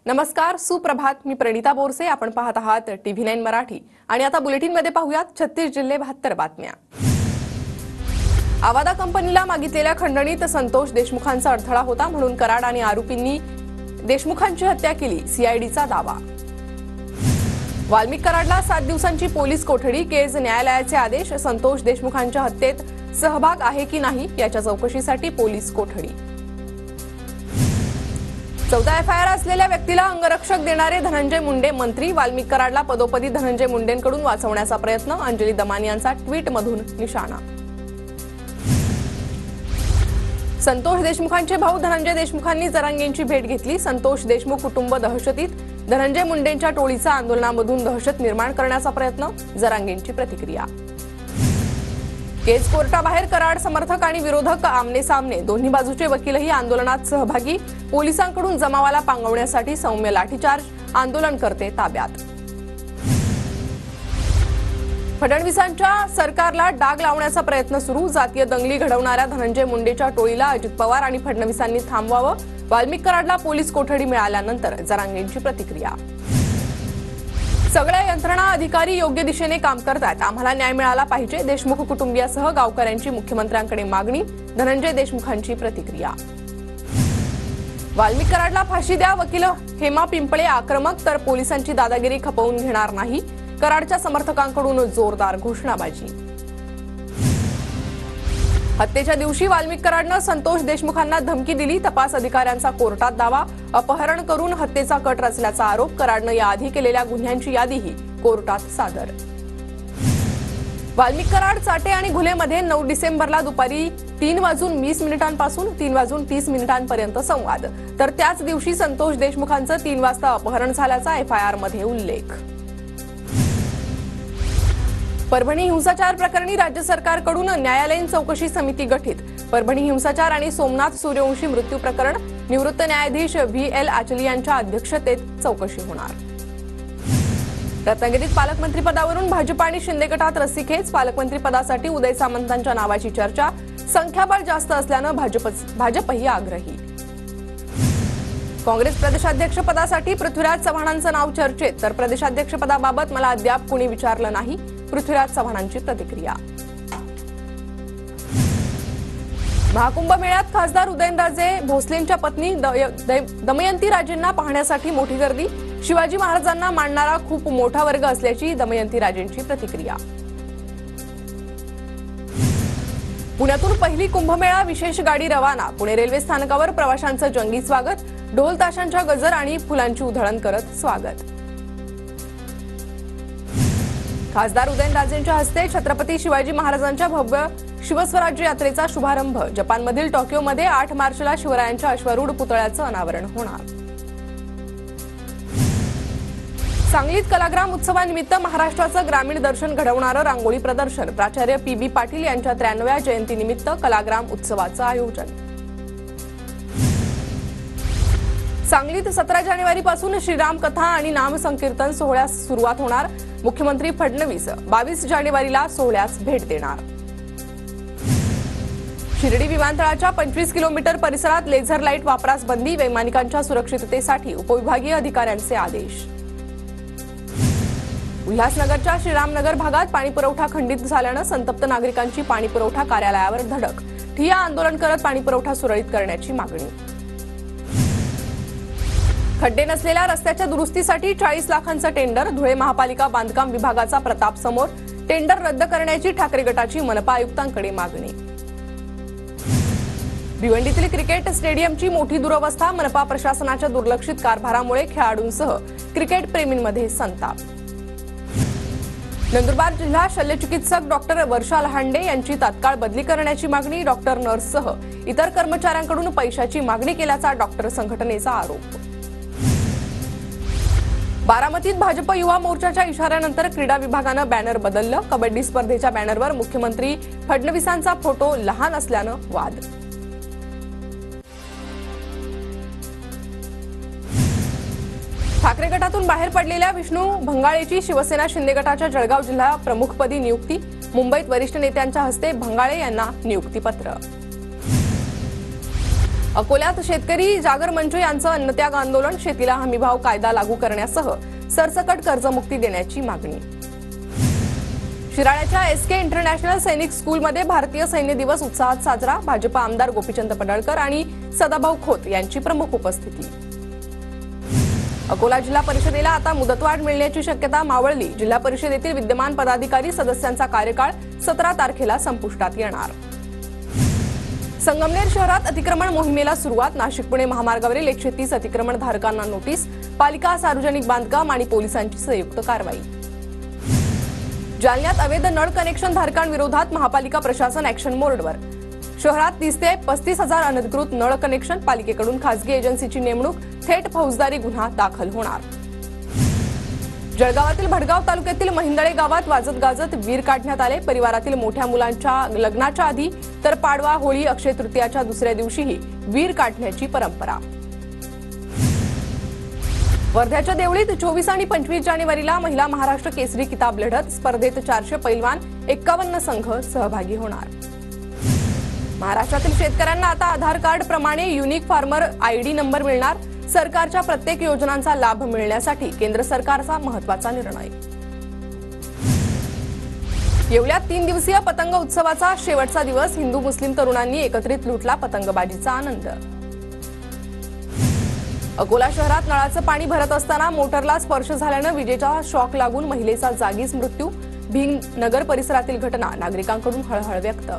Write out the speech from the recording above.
नमस्कार, सुप्रभात. मी प्रणिता बोरसे. आपण पाहत आहात TV9 मराठी आणि आता बुलेटिन मध्ये पाहूयात 36 जिल्हे 72 बातम्या. आवादा कंपनीला मागितलेल्या खंडणीत संतोष देशमुखांचा अडथळा होता म्हणून कराड आणि आरोपींनी देशमुखांची हत्या केली, CIDचा दावा. वाल्मिक कराडला 7 दिवसांची पोलीस कोठडी, केज न्यायालयाचे आदेश. संतोष देशमुखांच्या हत्येत सहभाग आहे की नाही याच्या चौकशीसाठी पोलीस कोठडी. 14 FIR असलेल्या व्यक्तीला अंगरक्षक देणारे धनंजय मुंडे मंत्री. वाल्मिक कराडला पदोपदी धनंजय मुंडेंकडून वाचवण्याचा प्रयत्न. अंजली दमानी यांचा ट्विटमधून निशाणा. संतोष देशमुखांचे भाऊ धनंजय देशमुखांनी जरांगेंची भेट घेतली. संतोष देशमुख कुटुंब दहशतीत, धनंजय मुंडेंच्या टोळीचा आंदोलनामधून दहशत निर्माण करण्याचा प्रयत्न. जरांगेंची प्रतिक्रिया. केज कोर्टाबाहेर कराड समर्थक आणि विरोधक आमने सामने. दोन्ही बाजूचे वकीलही आंदोलनात सहभागी. पोलिसांकडून जमावाला पांगवण्यासाठी सौम्य लाठीचार्ज. आंदोलनकर्ते ताब्यात. फडणवीसांच्या सरकारला डाग लावण्याचा प्रयत्न सुरू. जातीय दंगली घडवणाऱ्या धनंजय मुंडेच्या टोळीला अजित पवार आणि फडणवीसांनी थांबवावं. वाल्मिक कराडला पोलीस कोठडी मिळाल्यानंतर जरांगेंची प्रतिक्रिया. सगळ्या यंत्रणा अधिकारी योग्य दिशेने काम करतात. आम्हाला न्याय मिळाला पाहिजे. देशमुख कुटुंबियासह गावकऱ्यांची मुख्यमंत्र्यांकडे मागणी. धनंजय देशमुखांची प्रतिक्रिया. वाल्मिक कराडला फाशी द्या. वकील हेमा पिंपळे आक्रमक, तर पोलिसांची दादागिरी खपवून घेणार नाही. कराडच्या समर्थकांकडून जोरदार घोषणाबाजी. हत्येच्या दिवशी वाल्मिक कराडनं संतोष देशमुखांना धमकी दिली. तपास अधिकाऱ्यांचा कोर्टात दावा. अपहरण करून हत्येचा कट रचल्याचा आरोप. कराडनं याआधी केलेल्या गुन्ह्यांची यादीही कोर्टात सादर. वाल्मिक कराड, चाटे आणि घुलेमध्ये 9 डिसेंबरला दुपारी 3:20 पासून 3:30 संवाद. तर त्याच दिवशी संतोष देशमुखांचं 3 वाजता अपहरण झाल्याचा FIR मध्ये उल्लेख. परभणी हिंसाचार प्रकरणी राज्य सरकारकडून न्यायालयीन चौकशी समिती गठीत. परभणी हिंसाचार आणि सोमनाथ सूर्यवंशी मृत्यू प्रकरण निवृत्त न्यायाधीश VL आचली यांच्या अध्यक्षतेत चौकशी होणार. रत्नागिरीत पालकमंत्रीपदावरून भाजप आणि शिंदे गटात रस्सीखेच. पालकमंत्रीपदासाठी उदय सामंतांच्या नावाची चर्चा. संख्याबळ जास्त असल्यानं भाजपही आग्रही. काँग्रेस प्रदेशाध्यक्षपदासाठी पृथ्वीराज चव्हाणांचं नाव चर्चेत. तर प्रदेशाध्यक्षपदाबाबत मला अद्याप कोणी विचारलं नाही. पृथ्वीराज चव्हाणांची प्रतिक्रिया. महाकुंभ मेळ्यात खासदार उदयनराजे भोसलेंच्या पत्नी दमयंती राजेंना पाहण्यासाठी मोठी गर्दी. शिवाजी महाराजांना मानणारा खूप मोठा वर्ग असल्याची दमयंती राजेंची प्रतिक्रिया. पुण्यातून पहिली कुंभमेळा विशेष गाडी रवाना. पुणे रेल्वे स्थानकावर प्रवाशांचं जंगी स्वागत. ढोल ताशांच्या गजर आणि फुलांची उधळण करत स्वागत. खासदार उदयनराजेंच्या हस्ते छत्रपती शिवाजी महाराजांच्या भव्य शिवस्वराज्य यात्रेचा शुभारंभ. जपानमधील टोकियोमध्ये 8 मार्चला शिवरायांच्या अश्वारूढ पुतळ्याचं अनावरण होणार. सांगलीत कलाग्राम उत्सवानिमित्त महाराष्ट्राचं ग्रामीण दर्शन घडवणारं रांगोळी प्रदर्शन. प्राचार्य PB पाटील यांच्या 93व्या जयंतीनिमित्त कलाग्राम उत्सवाचं आयोजन. सांगलीत 17 जानेवारीपासून श्रीराम कथा आणि नामसंकीर्तन सोहळ्यास सुरुवात होणार. मुख्यमंत्री फडणवीस 22 जानेवारीला सोहळ्यास भेट देणार. शिर्डी विमानतळाच्या 25 किलोमीटर परिसरात लेझर लाईट वापरास बंदी. वैमानिकांच्या सुरक्षिततेसाठी उपविभागीय अधिकाऱ्यांचे आदेश. उल्हासनगरच्या श्रीरामनगर भागात पाणीपुरवठा खंडित झाल्यानं संतप्त नागरिकांची पाणीपुरवठा कार्यालयावर धडक. ठिय्या आंदोलन करत पाणीपुरवठा सुरळीत करण्याची मागणी. खड्डे नसलेल्या रस्त्याच्या दुरुस्तीसाठी 40 लाखांचं टेंडर. धुळे महापालिका बांधकाम विभागाचा प्रताप समोर. टेंडर रद्द करण्याची ठाकरे गटाची मनपा आयुक्तांकडे मागणी. भिवंडीतील क्रिकेट स्टेडियमची मोठी दुरवस्था. मनपा प्रशासनाच्या दुर्लक्षित कारभारामुळे खेळाडूंसह क्रिकेट प्रेमींमध्ये संताप. नंदुरबार जिल्हा शल्यचिकित्सक डॉक्टर वर्षा लहांडे यांची तात्काळ बदली करण्याची मागणी. डॉक्टर नर्ससह इतर कर्मचाऱ्यांकडून पैशाची मागणी केल्याचा डॉक्टर संघटनेचा आरोप. बारामतीत भाजप युवा मोर्चाच्या इशाऱ्यानंतर क्रीडा विभागानं बॅनर बदललं. कबड्डी स्पर्धेच्या बॅनरवर मुख्यमंत्री फडणवीसांचा फोटो लहान असल्यानं वाद. ठाकरे गटातून बाहेर पडलेल्या विष्णू भंगाळेची शिवसेना शिंदे गटाच्या जळगाव जिल्हा प्रमुखपदी नियुक्ती. मुंबईत वरिष्ठ नेत्यांच्या हस्ते भंगाळे यांना नियुक्तीपत्र. अकोल्यात शेतकरी जागर मंच यांचं अन्नत्याग आंदोलन, शेतीला हमीभाव कायदा लागू करण्यासह सरसकट कर्जमुक्ती देण्याची मागणी. शिराळ्याच्या एसके इंटरनॅशनल सैनिक स्कूलमध्ये भारतीय सैन्य दिवस उत्साहात साजरा, भाजपा आमदार गोपीचंद पडळकर आणि सदाभाऊ खोत यांची प्रमुख उपस्थिती. अकोला जिल्हा परिषदेला आता मुदतवाढ मिळण्याची शक्यता मावळली, जिल्हा परिषदेतील विद्यमान पदाधिकारी सदस्यांचा कार्यकाळ 17 तारखेला संपुष्टात येणार. संगमनेर शहरात अतिक्रमण मोहिमेला सुरुवात, नाशिक पुणे महामार्गावरील 130 अतिक्रमण धारकांना नोटीस, पालिका, सार्वजनिक बांधकाम आणि पोलिसांची संयुक्त कारवाई. जालन्यात अवैध नळ कनेक्शन धारकांविरोधात महापालिका प्रशासन ऍक्शन मोडवर, शहरात 30 ते 35,000 अनधिकृत नळ कनेक्शन, पालिकेकडून खासगी एजन्सीची नेमणूक, थेट फौजदारी गुन्हा दाखल होणार. जळगावातील भडगाव तालुक्यातील महिंदळे गावात वाजत गाजत वीर काढण्यात आले, परिवारातील मोठ्या मुलांच्या लग्नाच्या आधी तर पाडवा, होळी, अक्षय तृतीयाच्या दुसऱ्या दिवशीही वीर काढण्याची परंपरा. वर्ध्याच्या देवळीत 24 आणि 25 जानेवारीला महिला महाराष्ट्र केसरी किताब लढत, स्पर्धेत 400 पैलवान, 51 संघ सहभागी होणार. महाराष्ट्रातील शेतकऱ्यांना आता आधार कार्ड प्रमाणे युनिक फार्मर आयडी नंबर मिळणार, सरकारच्या प्रत्येक योजनांचा लाभ मिळण्यासाठी केंद्र सरकारचा महत्त्वाचा निर्णय. येवल्यात 3 दिवसीय पतंग उत्सवाचा शेवटचा दिवस, हिंदू मुस्लिम तरुणांनी एकत्रित लुटला पतंगबाजीचा आनंद. अकोला शहरात नळाचं पाणी भरत असताना मोटरला स्पर्श झाल्यानं विजेचा शॉक लागून महिलेचा जागीच मृत्यू, भीम नगर परिसरातील घटना, नागरिकांकडून हळहळ व्यक्त.